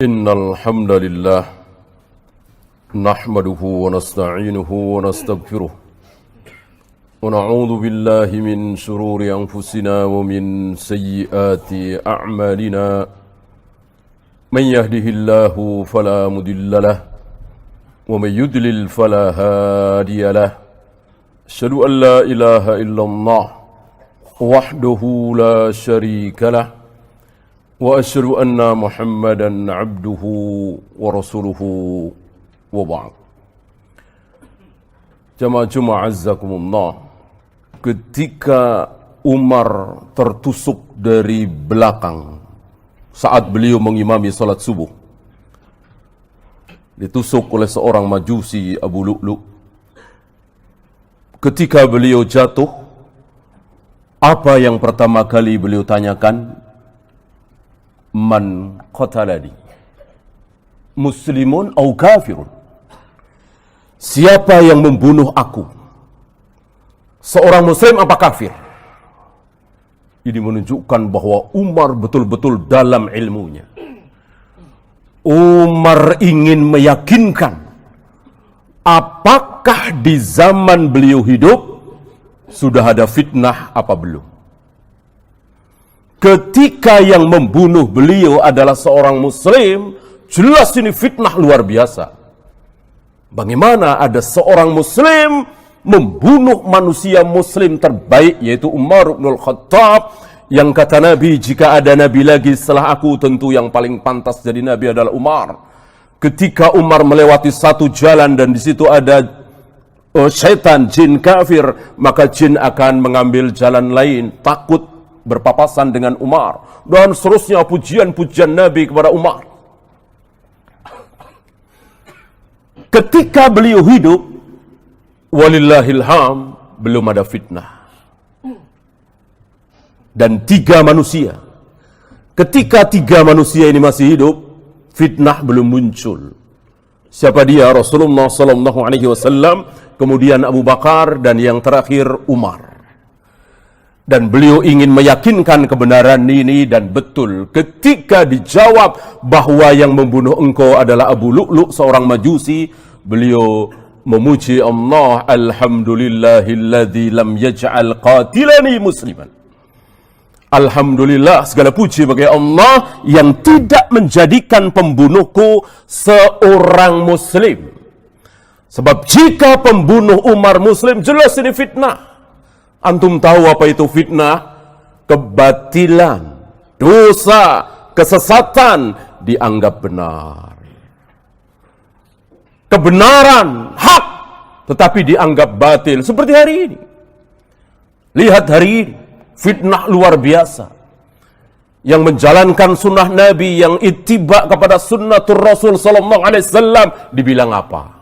إن الحمد لله نحمده ونستعينه ونستغفره ونعوذ بالله من شرور أنفسنا ومن سيئات أعمالنا من يهده الله فلا مضل له ومن يضلل فلا هادي له أشهد أن لا إله إلا الله وحده لا شريك له وأشهد أن محمدًا عبده ورسوله وبعد. Jamaah azzakumullah, ketika Umar tertusuk dari belakang saat beliau mengimami salat subuh, ditusuk oleh seorang majusi Abu Lu'lu'. Ketika beliau jatuh, apa yang pertama kali beliau tanyakan? Man qatalani, muslimun au kafirun? Siapa yang membunuh aku? Seorang muslim apa kafir? Ini menunjukkan bahwa Umar betul-betul dalam ilmunya. Umar ingin meyakinkan apakah di zaman beliau hidup sudah ada fitnah apa belum. Ketika yang membunuh beliau adalah seorang muslim, jelas ini fitnah luar biasa. Bagaimana ada seorang muslim membunuh manusia muslim terbaik, yaitu Umar bin Khattab, yang kata Nabi, jika ada Nabi lagi setelah aku, tentu yang paling pantas jadi Nabi adalah Umar. Ketika Umar melewati satu jalan dan di situ ada syaitan, jin kafir, maka jin akan mengambil jalan lain, takut berpapasan dengan Umar, dan seterusnya pujian-pujian Nabi kepada Umar. Ketika beliau hidup, walillahilham, belum ada fitnah. Dan tiga manusia, ketika tiga manusia ini masih hidup, fitnah belum muncul. Siapa dia? Rasulullah SAW, kemudian Abu Bakar, dan yang terakhir Umar. Dan beliau ingin meyakinkan kebenaran ini, dan betul ketika dijawab bahwa yang membunuh engkau adalah Abu Lu'lu', seorang majusi, beliau memuji Allah, alhamdulillahilladzi lam yaj'al qatilani musliman. Alhamdulillah, segala puji bagi Allah yang tidak menjadikan pembunuhku seorang muslim. Sebab jika pembunuh Umar muslim, jelas ini fitnah. Antum tahu apa itu fitnah? Kebatilan, dosa, kesesatan dianggap benar. Kebenaran, hak, tetapi dianggap batil. Seperti hari ini. Lihat hari ini, fitnah luar biasa. Yang menjalankan sunnah Nabi, yang ittiba kepada sunnatul Rasul sallallahu alaihi wasallam, dibilang apa?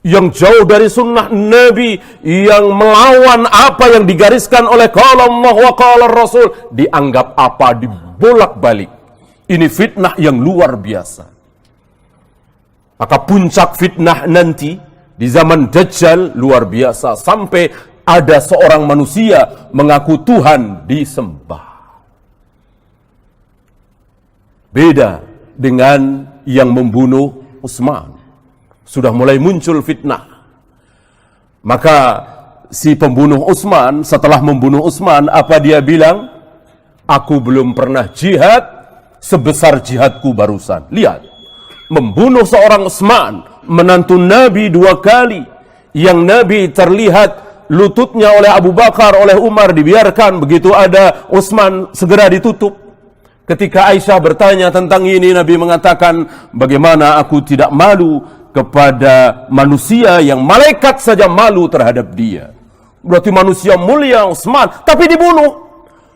Yang jauh dari sunnah Nabi, yang melawan apa yang digariskan oleh qala Allah wa qala Rasul, dianggap apa? Dibolak-balik. Ini fitnah yang luar biasa. Maka puncak fitnah nanti di zaman Dajjal luar biasa, sampai ada seorang manusia mengaku Tuhan disembah. Beda dengan yang membunuh Utsman. Sudah mulai muncul fitnah. Maka si pembunuh Utsman, setelah membunuh Utsman, apa dia bilang? Aku belum pernah jihad sebesar jihadku barusan. Lihat, membunuh seorang Utsman, menantu Nabi 2 kali, yang Nabi terlihat lututnya oleh Abu Bakar, oleh Umar dibiarkan, begitu ada Utsman segera ditutup. Ketika Aisyah bertanya tentang ini, Nabi mengatakan, bagaimana aku tidak malu kepada manusia yang malaikat saja malu terhadap dia. Berarti manusia mulia Utsman, tapi dibunuh.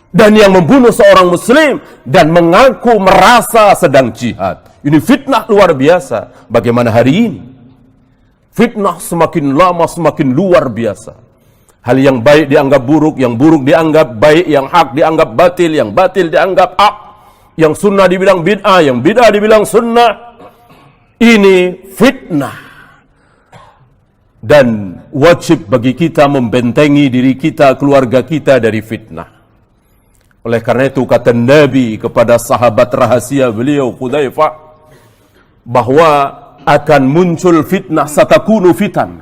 Dan yang membunuh seorang muslim dan mengaku merasa sedang jihad. Ini fitnah luar biasa. Bagaimana hari ini? Fitnah semakin lama semakin luar biasa. Hal yang baik dianggap buruk, yang buruk dianggap baik, yang hak dianggap batil, yang batil dianggap hak, yang sunnah dibilang bid'ah, yang bid'ah dibilang sunnah. Ini fitnah. Dan wajib bagi kita membentengi diri kita, keluarga kita dari fitnah. Oleh karena itu kata Nabi kepada sahabat rahasia beliau Hudzaifah, bahwa akan muncul fitnah, satakunu fitan.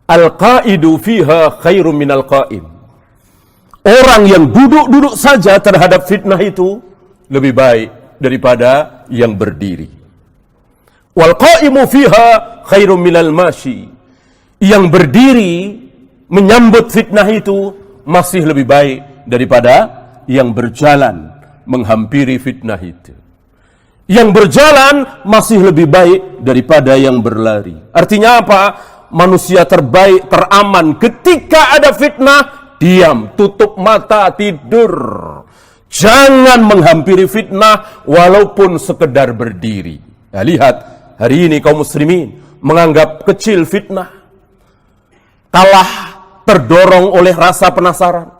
Al-qa'idu fiha khairum minal qa'im. Orang yang duduk-duduk saja terhadap fitnah itu lebih baik daripada yang berdiri. Wal qa'imu fiha khairum minal mashi. Yang berdiri menyambut fitnah itu masih lebih baik daripada yang berjalan menghampiri fitnah itu. Yang berjalan masih lebih baik daripada yang berlari. Artinya apa? Manusia terbaik, teraman ketika ada fitnah, diam, tutup mata, tidur. Jangan menghampiri fitnah walaupun sekedar berdiri. Nah, lihat, hari ini kaum muslimin menganggap kecil fitnah. Kalah terdorong oleh rasa penasaran.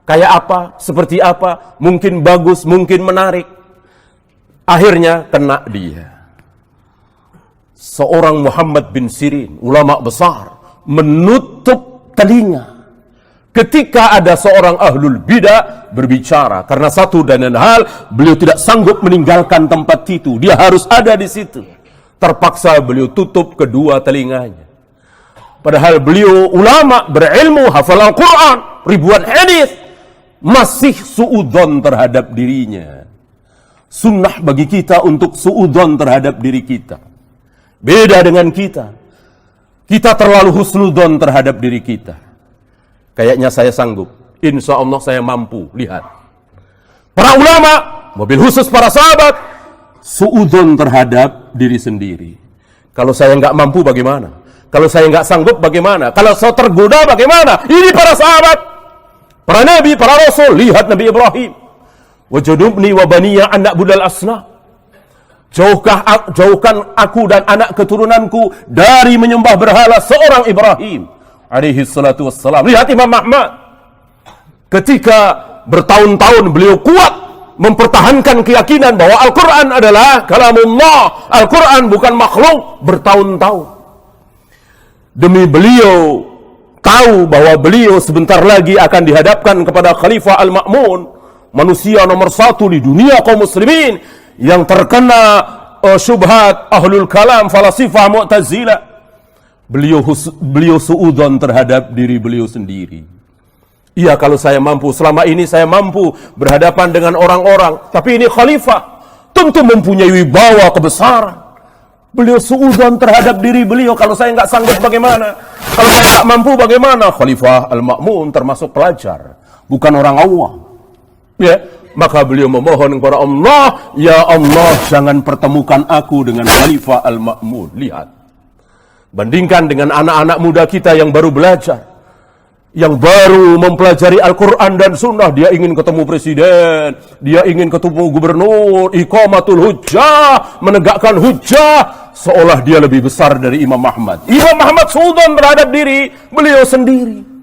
Kayak apa, seperti apa, mungkin bagus, mungkin menarik. Akhirnya kena dia. Seorang Muhammad bin Sirin, ulama besar, menutup telinga ketika ada seorang ahlul bidah berbicara. Karena satu dan lain hal, beliau tidak sanggup meninggalkan tempat itu. Dia harus ada di situ. Terpaksa beliau tutup kedua telinganya. Padahal beliau ulama, berilmu, hafal Al-Quran, ribuan hadis, masih suudzon terhadap dirinya. Sunnah bagi kita untuk suudzon terhadap diri kita. Beda dengan kita. Kita terlalu husnudzon terhadap diri kita. Kayaknya saya sanggup. Insya Allah saya mampu. Lihat. Para ulama, mobil khusus para sahabat, suudzon terhadap diri sendiri. Kalau saya nggak mampu bagaimana? Kalau saya nggak sanggup bagaimana? Kalau saya tergoda bagaimana? Ini para sahabat. Para nabi, para rasul. Lihat Nabi Ibrahim. Wajudubni wa baniya anak budal asna. Jauhkan aku dan anak keturunanku dari menyembah berhala seorang Ibrahim alaihi salatu wassalam. Lihat Imam Ahmad. Ketika bertahun-tahun beliau kuat mempertahankan keyakinan bahwa Al-Quran adalah kalamullah. Al-Quran bukan makhluk, bertahun-tahun. Demi beliau tahu bahwa beliau sebentar lagi akan dihadapkan kepada Khalifah Al-Ma'mun, manusia nomor satu di dunia kaum muslimin, yang terkena syubhat ahlul kalam, falasifah, mu'tazilah. Beliau suudzon terhadap diri beliau sendiri. Iya, kalau saya mampu, selama ini saya mampu berhadapan dengan orang-orang, tapi ini khalifah, tentu mempunyai wibawa kebesaran. Beliau suudzon terhadap diri beliau. Kalau saya nggak sanggup bagaimana? Kalau saya nggak mampu bagaimana? Khalifah Al-Ma'mun termasuk pelajar, bukan orang awam. Ya, maka beliau memohon kepada Allah, ya Allah, jangan pertemukan aku dengan Khalifah Al-Ma'mun. Lihat, bandingkan dengan anak-anak muda kita yang baru belajar, yang baru mempelajari Al-Quran dan Sunnah. Dia ingin ketemu presiden, dia ingin ketemu gubernur, iqamatul hujjah, menegakkan hujjah, seolah dia lebih besar dari Imam Ahmad. Imam Ahmad suudzon terhadap diri beliau sendiri.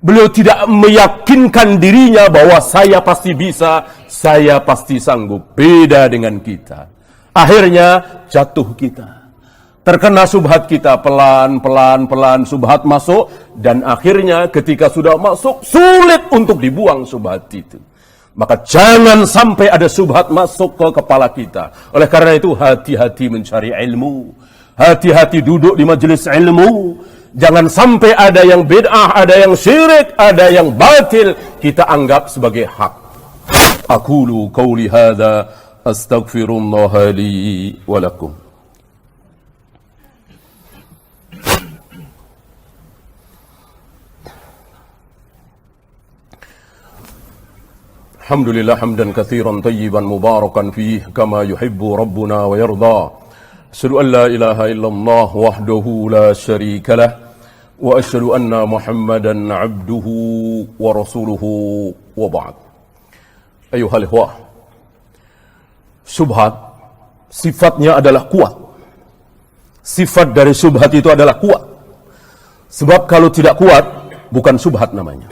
Beliau tidak meyakinkan dirinya bahwa saya pasti bisa, saya pasti sanggup. Beda dengan kita. Akhirnya jatuh kita. Terkena subhat kita, pelan-pelan subhat masuk, dan akhirnya ketika sudah masuk, sulit untuk dibuang subhat itu. Maka jangan sampai ada subhat masuk ke kepala kita. Oleh karena itu, hati-hati mencari ilmu. Hati-hati duduk di majelis ilmu. Jangan sampai ada yang bid'ah, ada yang syirik, ada yang batil, kita anggap sebagai hak. Aqulu qawli hadha, astaghfirullah li wa lakum. Alhamdulillah hamdan katsiran tayyiban mubarakan fihi kama yuhibbu rabbuna wa yarda. Asyhadu an la ilaha illallah wahdahu la syarika lah wa asyhadu anna Muhammadan abduhu wa rasuluhu wa ba'd. Ayuhal ikhwah, syubhat sifatnya adalah kuat. Sifat dari syubhat itu adalah kuat. Sebab kalau tidak kuat, bukan syubhat namanya.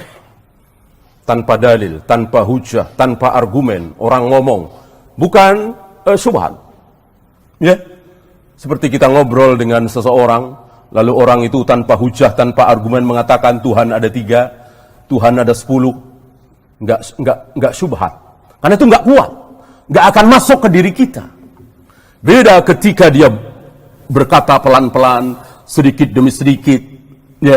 Tanpa dalil, tanpa hujah, tanpa argumen, orang ngomong, bukan syubhat. Ya, seperti kita ngobrol dengan seseorang, lalu orang itu tanpa hujah, tanpa argumen mengatakan Tuhan ada 3, Tuhan ada 10, enggak syubhat. Karena itu enggak kuat, enggak akan masuk ke diri kita. Beda ketika dia berkata pelan-pelan, sedikit demi sedikit, ya.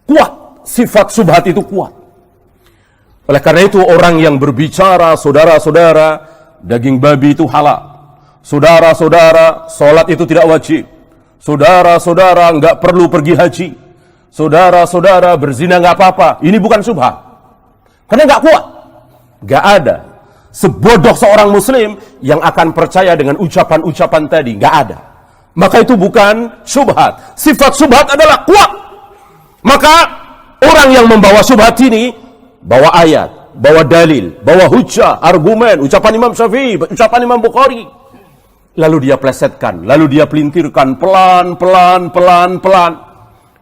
Kuat, sifat syubhat itu kuat. Oleh karena itu orang yang berbicara, saudara-saudara, daging babi itu halal. Saudara-saudara, sholat itu tidak wajib. Saudara-saudara, nggak perlu pergi haji. Saudara-saudara, berzina nggak apa-apa. Ini bukan syubhat. Karena nggak kuat. Nggak ada sebodoh seorang muslim yang akan percaya dengan ucapan-ucapan tadi. Nggak ada. Maka itu bukan syubhat. Sifat syubhat adalah kuat. Maka orang yang membawa syubhat ini, bawa ayat, bawa dalil, bawa hujjah, argumen, ucapan Imam Syafi'i, ucapan Imam Bukhari. Lalu dia plesetkan, lalu dia pelintirkan pelan-pelan.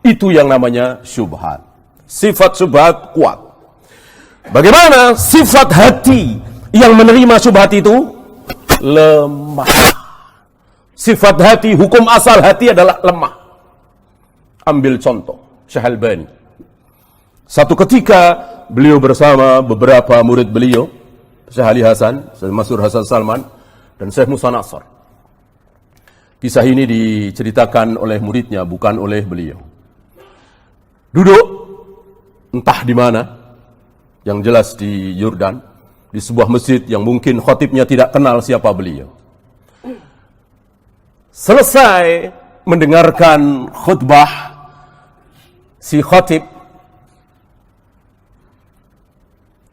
Itu yang namanya syubhat. Sifat syubhat kuat. Bagaimana sifat hati yang menerima syubhat itu? Lemah. Sifat hati, hukum asal hati adalah lemah. Ambil contoh, Syekh Albani. Satu ketika beliau bersama beberapa murid beliau, Syekh Ali Hasan, Syekh Mansur Hasan Salman, dan Syekh Musa Nasr. Kisah ini diceritakan oleh muridnya, bukan oleh beliau. Duduk, entah di mana, yang jelas di Yordan, di sebuah masjid yang mungkin khatibnya tidak kenal siapa beliau. Selesai mendengarkan khutbah si khatib,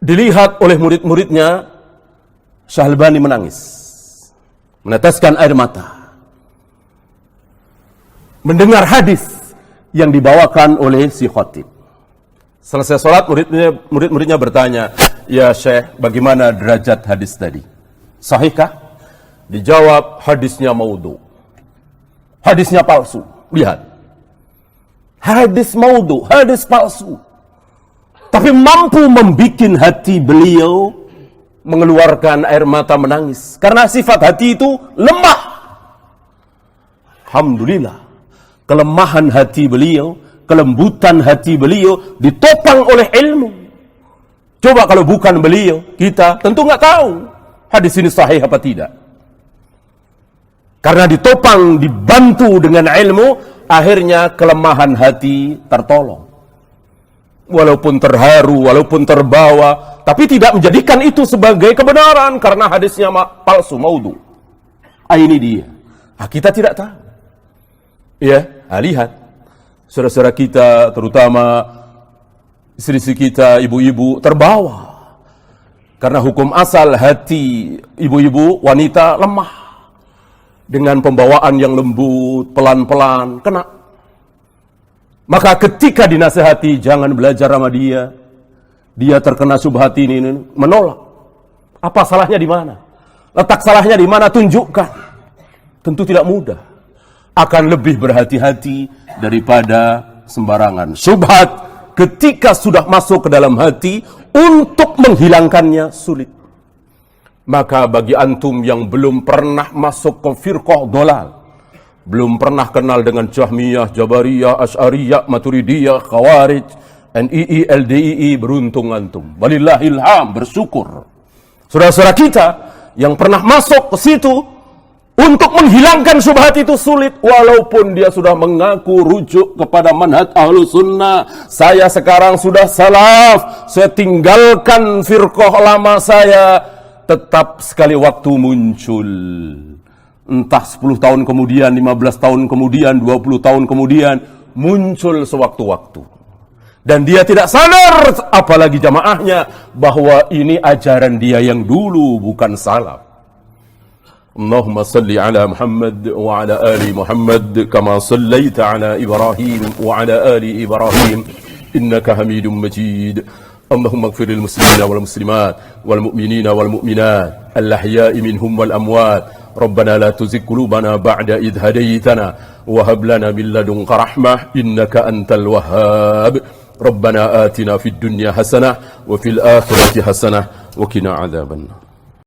dilihat oleh murid-muridnya, Syekh Albani menangis, meneteskan air mata, mendengar hadis yang dibawakan oleh si khatib. Selesai sholat, murid-muridnya bertanya, "Ya Syekh, bagaimana derajat hadis tadi? Sahihkah?" Dijawab, hadisnya maudhu. Hadisnya palsu. Lihat. Hadis maudhu, hadis palsu. Tapi mampu membikin hati beliau mengeluarkan air mata menangis. Karena sifat hati itu lemah. Alhamdulillah. Kelemahan hati beliau, kelembutan hati beliau ditopang oleh ilmu. Coba kalau bukan beliau, kita tentu nggak tahu hadis ini sahih apa tidak. Karena ditopang, dibantu dengan ilmu, akhirnya kelemahan hati tertolong. Walaupun terharu, walaupun terbawa, tapi tidak menjadikan itu sebagai kebenaran karena hadisnya palsu, maudhu. Ini dia. Kita tidak tahu. Ya, lihat. Saudara-saudara kita, terutama istri-istri kita, ibu-ibu, terbawa. Karena hukum asal hati ibu-ibu, wanita lemah. Dengan pembawaan yang lembut, pelan-pelan, kena. Maka ketika dinasihati, jangan belajar sama dia. Dia terkena syubhat ini, menolak. Apa salahnya di mana? Letak salahnya di mana? Tunjukkan. Tentu tidak mudah. Akan lebih berhati-hati daripada sembarangan. Syubhat ketika sudah masuk ke dalam hati, untuk menghilangkannya sulit. Maka bagi antum yang belum pernah masuk ke firqah dolal, belum pernah kenal dengan Jahmiyah, Jabariyah, Asy'ariyah, Maturidiyah, Khawarij, NII, LDII, beruntung antum. Walillahilham, bersyukur. Saudara-saudara kita yang pernah masuk ke situ, untuk menghilangkan syubhat itu sulit. Walaupun dia sudah mengaku rujuk kepada manhaj Ahlus Sunnah. Saya sekarang sudah salaf, saya tinggalkan firqah lama saya. Tetap sekali waktu muncul. Entah 10 tahun kemudian, 15 tahun kemudian, 20 tahun kemudian, muncul sewaktu-waktu. Dan dia tidak sadar, apalagi jamaahnya, bahwa ini ajaran dia yang dulu, bukan salaf. Allahumma salli ala Muhammad wa ala ali Muhammad kama sallaita ala Ibrahim wa ala ali Ibrahim innaka Hamidum Majid. Allahumma ighfir lil muslimina wal muslimat wal mu'minina wal mu'minat al ahya'i minhum wal amwat. Rabbana la tuzigh qulubana ba'da idh hadaytana wa hab lana min ladunka rahmah innaka antal wahhab. Rabbana atina fid dunya hasanah wa fil akhirati hasanah wa qina adzabannar.